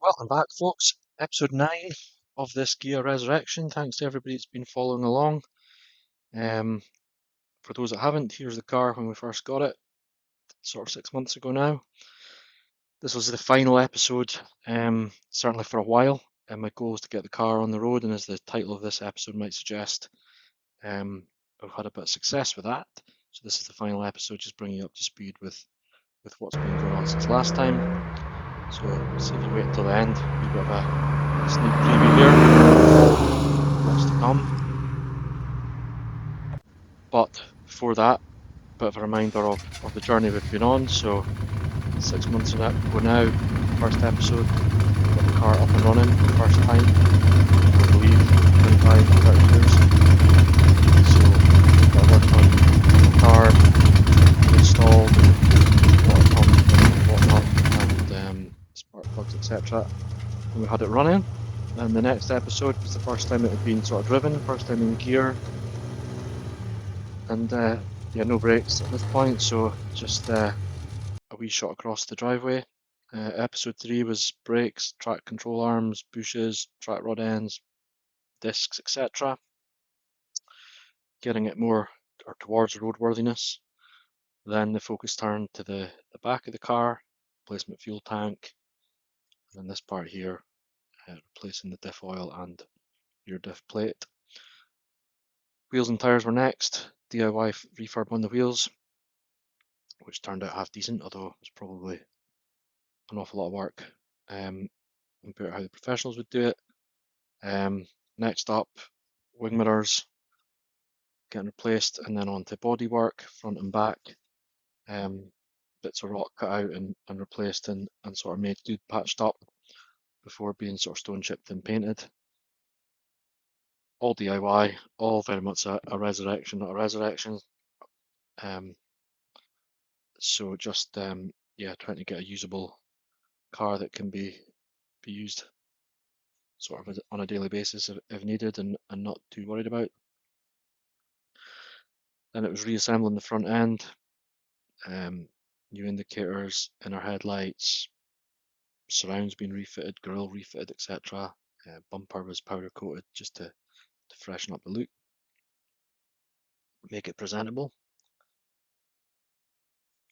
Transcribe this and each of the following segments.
Welcome back, folks. Episode 9 of this Ghia Resurrection. Thanks to everybody that's been following along. Um, for those that haven't, here's the car when we first got it, sort of 6 months ago now. This was the final episode, certainly for a while, and my goal is to get the car on the road, and as the title of this episode might suggest, I've had a bit of success with that. So this is the final episode, just bringing you up to speed with what's been going on since last time. So see if you wait until the end, a bit of a sneak preview here. Lots to come. But before that, a bit of a reminder of the journey we've been on. So 6 months ago now, first episode, got the car up and running for the first time, I believe, 25, 30 years. So got work on the car, installed, water pump and whatnot, and spark plugs, etc. And we had it running. And the next episode was the first time it had been sort of driven, first time in gear, and yeah, no brakes at this point, so just a wee shot across the driveway. Episode 3 was brakes, track control arms, bushes, track rod ends, discs, etc. Getting it more or towards roadworthiness. Then the focus turned to the back of the car, replacement fuel tank, and then this part here, replacing the diff oil and rear diff plate. Wheels and tyres were next. DIY refurb on the wheels, which turned out half decent, although it was probably an awful lot of work compared to how the professionals would do it. Next up, wing mirrors getting replaced, and then on to bodywork, front and back. Bits of rock cut out and replaced and sort of made good, patched up before being sort of stone chipped and painted. All DIY, all very much a resurrection, not a resurrection. So just yeah, trying to get a usable car that can be used sort of on a daily basis if needed and not too worried about. Then it was reassembling the front end, new indicators, inner headlights, surrounds being refitted, grille refitted, etc. Bumper was powder coated just to freshen up the look, make it presentable.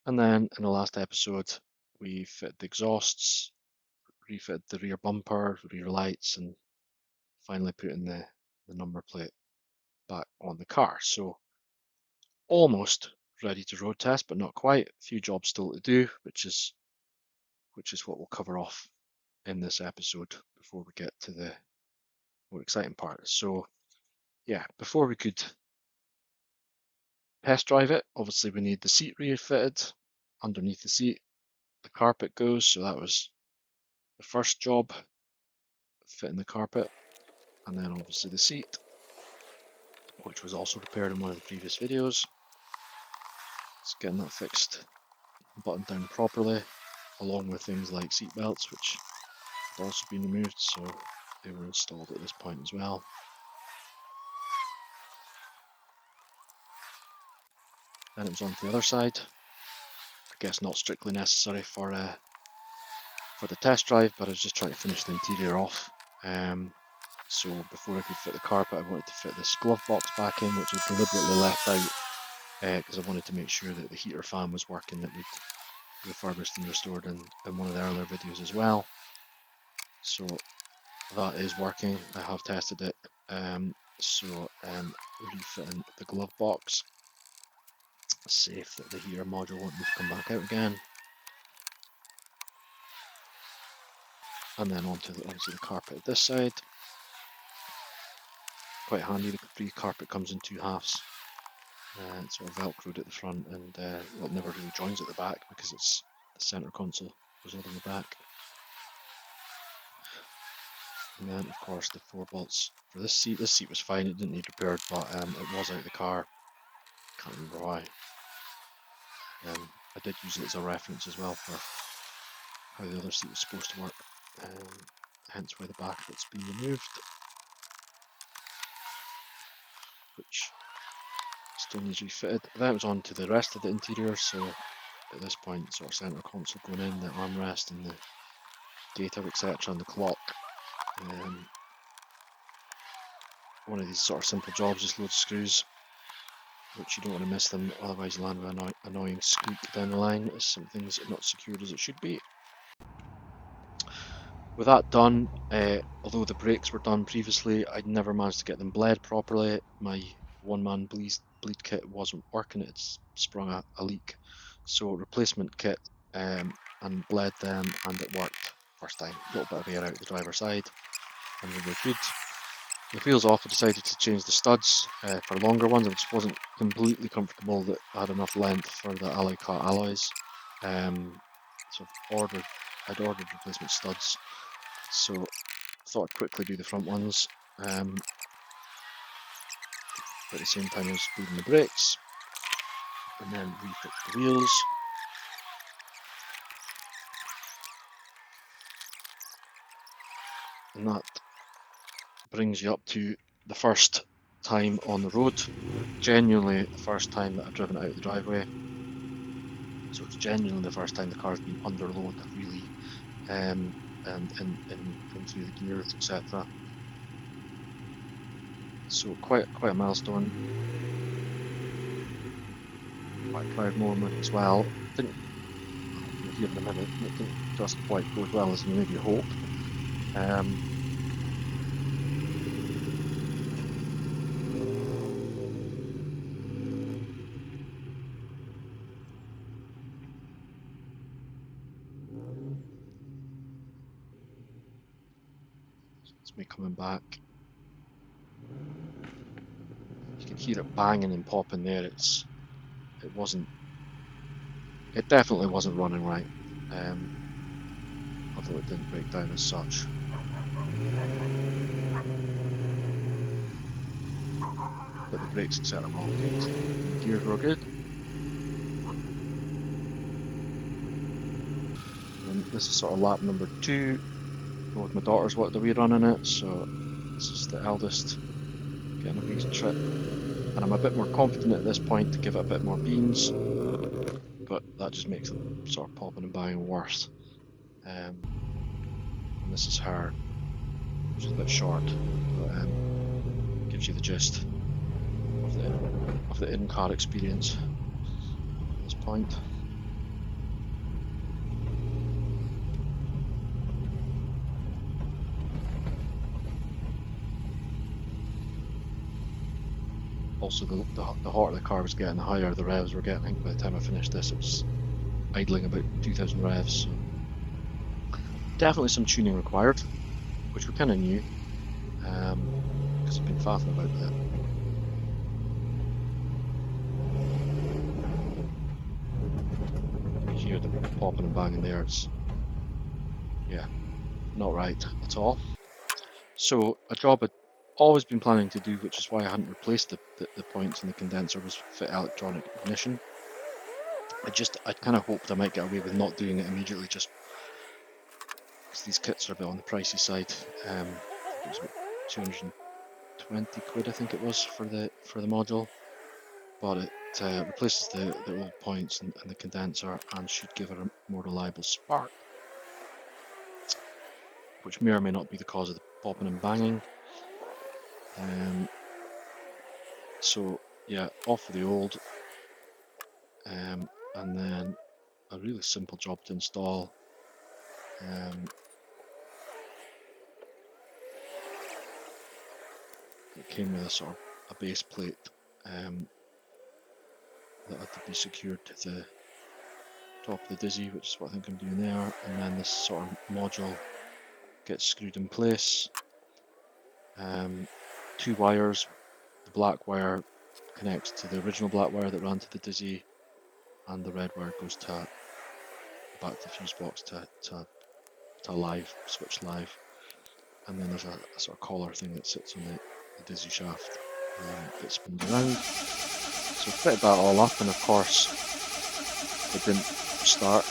And then in the last episode, we fit the exhausts, refitted the rear bumper, rear lights, and finally putting the number plate back on the car. So almost ready to road test, but not quite. A few jobs still to do, which is what we'll cover off in this episode before we get to the more exciting part. So yeah, before we could test drive it, obviously we need the seat refitted. Underneath the seat, the carpet goes, so that was the first job, fitting the carpet, and then obviously the seat, which was also repaired in one of the previous videos. It's getting that fixed, buttoned down properly, along with things like seat belts, which have also been removed, so they were installed at this point as well. Then it was on to the other side. I guess not strictly necessary for the test drive, but I was just trying to finish the interior off. So before I could fit the carpet, I wanted to fit this glove box back in, which I deliberately left out because I wanted to make sure that the heater fan was working that we'd refurbished and restored in one of the earlier videos as well. So that is working. I have tested it. So refitting the glove box. Safe that the heater module won't need to come back out again. And then onto obviously the carpet at this side. Quite handy, the Capri carpet comes in two halves. It's sort of velcroed at the front and well, it never really joins at the back because it's the centre console goes all on the back. And then of course the 4 bolts for this seat. This seat was fine, it didn't need repaired, but it was out of the car. Can't remember why. I did use it as a reference as well for how the other seat was supposed to work. Hence why the back of it's been removed, which still needs refitted. Then it was on to the rest of the interior, so at this point sort of centre console going in, the armrest and the data, etc., and the clock. One of these sort of simple jobs, just load screws, which you don't want to miss them, otherwise you land with an annoying squeak down the line as something's not secured as it should be. With that done, although the brakes were done previously, I'd never managed to get them bled properly. My one-man bleed kit wasn't working, it sprung a leak. So replacement kit and bled them, and it worked first time. A little bit of air out the driver's side and we were good. The wheels off, I decided to change the studs for longer ones. I just wasn't completely comfortable that I had enough length for the alloy cut alloys. So I'd ordered replacement studs. So I thought I'd quickly do the front ones. At the same time I was bleeding the brakes. And then refit the wheels. And that brings you up to the first time on the road. Genuinely the first time that I've driven out of the driveway. So it's genuinely the first time the car's been under load, really, and through the gears, etc. So quite a milestone. Quite a proud moment as well. Didn't here in a minute. It didn't just quite go as well as you maybe hope. It's me coming back. You can hear it banging and popping there. It definitely wasn't running right. Although it didn't break down as such. But the brakes, etc. were all good. The gears were good. And this is sort of lap number 2. Both my daughters wanted to be running it, so this is the eldest getting a wee trip. And I'm a bit more confident at this point to give it a bit more beans, but that just makes it sort of popping and banging worse. And this is her, which is a bit short, but gives you the gist of the in-car experience at this point. Also, the hotter the car was getting, the higher the revs were getting. I think by the time I finished this, it was idling about 2,000 revs. So definitely some tuning required, which we kind of knew, because I've been faffing about that. You hear the popping and banging there. It's, yeah, not right at all. So a job I'd always been planning to do, which is why I hadn't replaced the points in the condenser, was fit electronic ignition. I kind of hoped I might get away with not doing it immediately, just because these kits are a bit on the pricey side. It was about 220 quid, I think it was, for the module, but it replaces the old points and the condenser and should give it a more reliable spark, which may or may not be the cause of the popping and banging. So yeah, off with the old, and then a really simple job to install. It came with a sort of a base plate that had to be secured to the top of the dizzy, which is what I think I'm doing there, and then this sort of module gets screwed in place. 2 wires. The black wire connects to the original black wire that ran to the dizzy, and the red wire goes to back to the fuse box to live, switch live. And then there's a sort of collar thing that sits on the dizzy shaft that spins around. So fitted that all up, and of course it didn't start.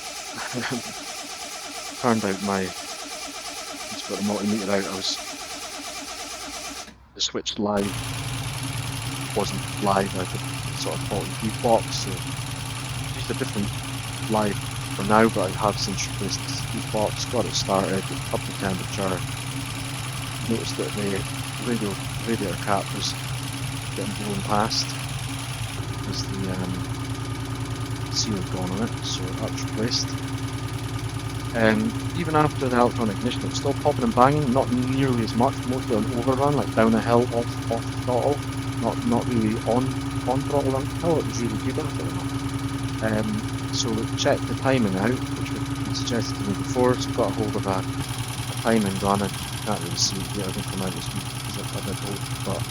Turned out once I got the multimeter out, the switch live wasn't live. I had sort of faulty fuse box, so used a different live for now, but I have since replaced the heat box, got it started, up the temperature, noticed that the radiator cap was getting blown past as the seal had gone on it, so that was replaced. Even after the electronic ignition, it was still popping and banging, not nearly as much, mostly on overrun, like down a hill, off the throttle, not really on throttle run. Oh, it was really good at it. So we checked the timing out, which we suggested to me before, so got a hold of a timing gun. I can't really see it here, it doesn't come out as good as I did hope, but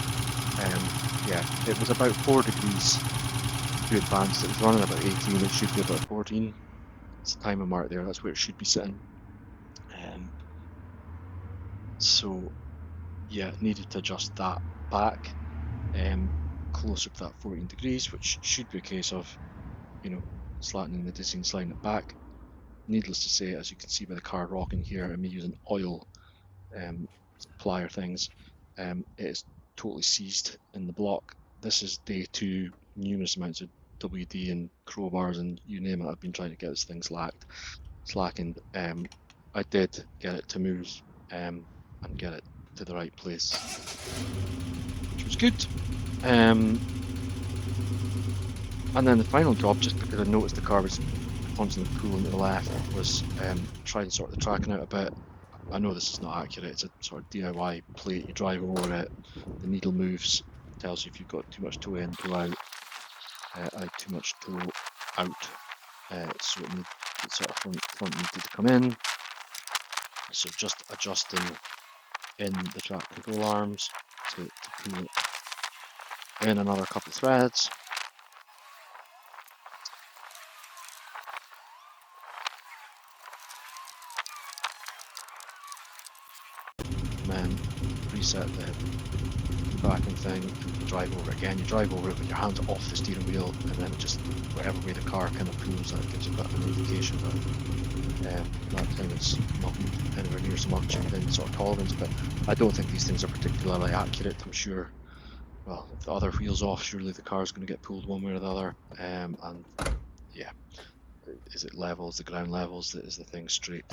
yeah, it was about 4 degrees too advanced. It was running about 18, it should be about 14. It's the timer mark there, that's where it should be sitting. So yeah, needed to adjust that back closer to that 14 degrees, which should be a case of, slackening the dizzy and sliding it back. Needless to say, as you can see by the car rocking here and me using oil plier things, it is totally seized in the block. This is day 2, numerous amounts of WD and crowbars and you name it. I've been trying to get this thing slackened. I did get it to move and get it to the right place, which was good. And then the final job, just because I noticed the car was constantly pulling to the left, was try and sort the tracking out a bit. I know this is not accurate, it's a sort of DIY plate, you drive over it, the needle moves, tells you if you've got too much toe in, toe out. I had too much toe out, so it sort of front needed to come in. So just adjusting in the track control arms to pull it in another couple of threads. And then reset the backing thing and drive over it again. You drive over it with your hands off the steering wheel, and then it just, whatever way the car kind of pulls, that gives you a bit of an indication. But that time it's not anywhere near so much within sort of tolerance. But I don't think these things are particularly accurate. I'm sure, well, if the other wheel's off, surely the car's going to get pulled one way or the other. And yeah, is it level? Is the ground level? Is the thing straight?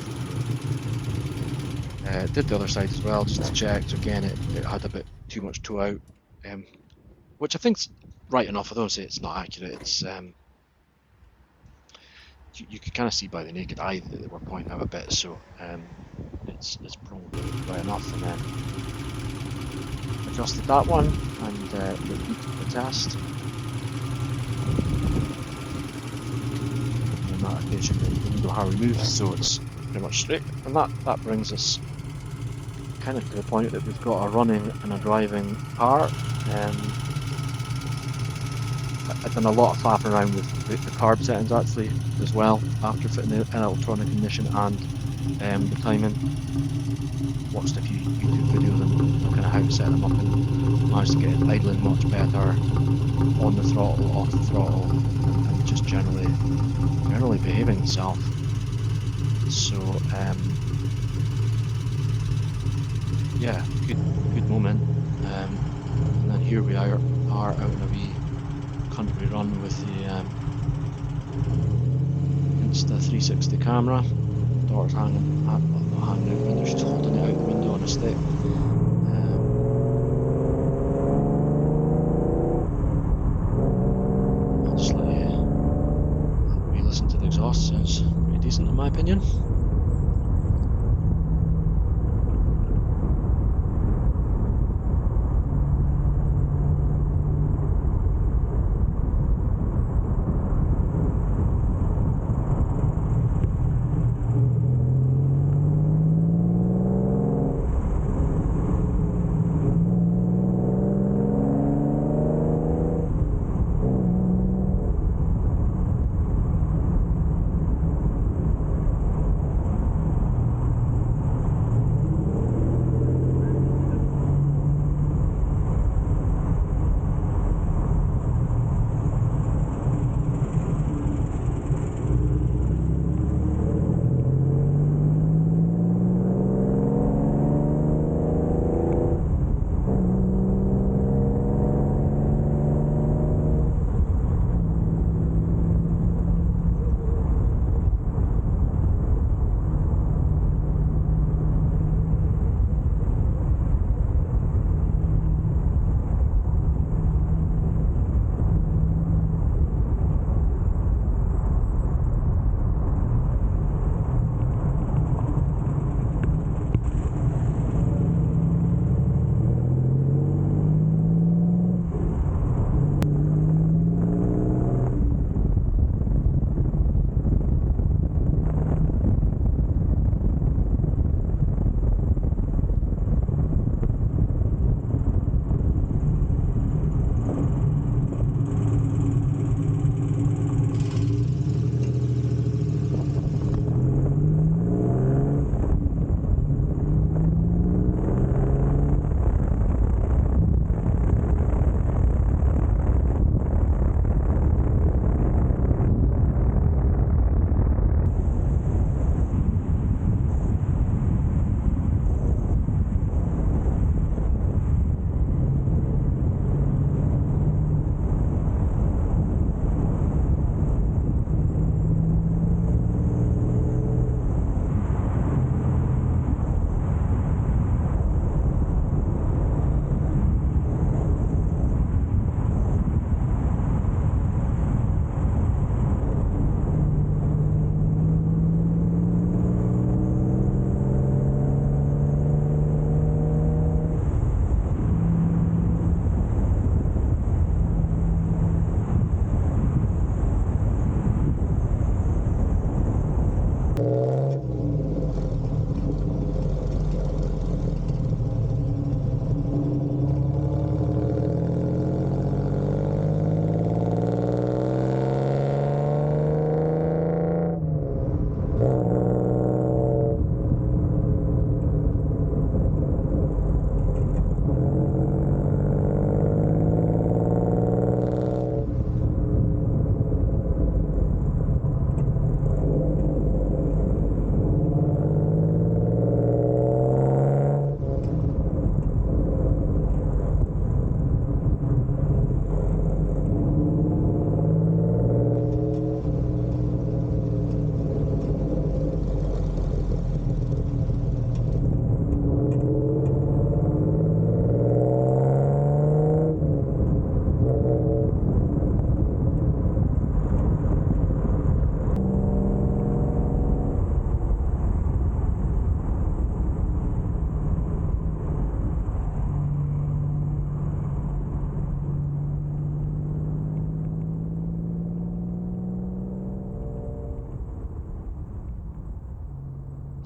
Did the other side as well, just to check. So again, it had a bit too much toe out, which I think's right enough. I don't say it's not accurate. It's you could kind of see by the naked eye that they were pointing out a bit, so it's probably right enough. And then adjusted that one and repeated the test. And on that occasion, the needle Harry moves, so it's pretty much straight. And that brings us kind of to the point that we've got a running and a driving car. I've done a lot of faffing around with the carb settings actually as well after fitting an electronic ignition and the timing. Watched a few YouTube videos on kind of how to set them up and managed to get it idling much better, on the throttle, off the throttle, and just generally behaving itself. So yeah, good moment. And then here we are out in a wee country run with the Insta 360 camera. Daughter's hanging out the window, she's holding it out the window on a stick. I'll just let you re-listen to the exhaust. Sounds pretty decent in my opinion.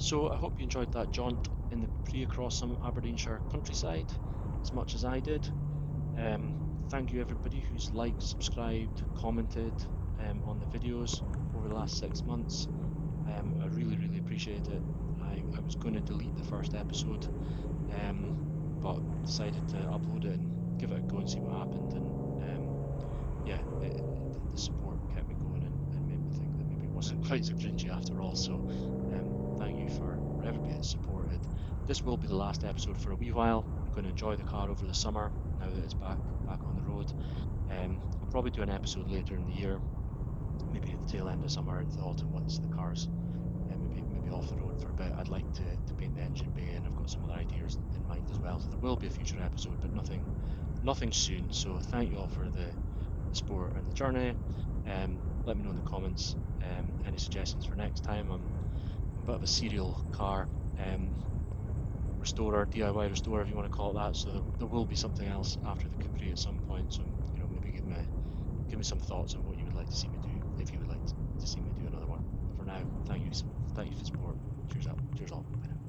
So I hope you enjoyed that jaunt in the Capri across some Aberdeenshire countryside as much as I did. Um, Thank you everybody who's liked, subscribed, commented on the videos over the last 6 months. I really, really appreciate it. I was going to delete the first episode, um, but decided to upload it and give it a go and see what happened. And yeah, the support kept me going and made me think that maybe it wasn't quite so cringy after all. So thank you for everybody that supported. This will be the last episode for a wee while. I'm going to enjoy the car over the summer now that it's back on the road. I'll probably do an episode later in the year, maybe at the tail end of summer, the autumn, once the car's maybe off the road for a bit. I'd like to paint the engine bay, and I've got some other ideas in mind as well. So there will be a future episode, but nothing soon. So thank you all for the support and the journey. Let me know in the comments any suggestions for next time. I'm a bit of a serial car restorer, DIY restorer, if you want to call it that. So there will be something else after the Capri at some point. So maybe give me some thoughts on what you would like to see me do, if you would like to see me do another one. But for now, thank you for support. Cheers out. Cheers all. Bye now.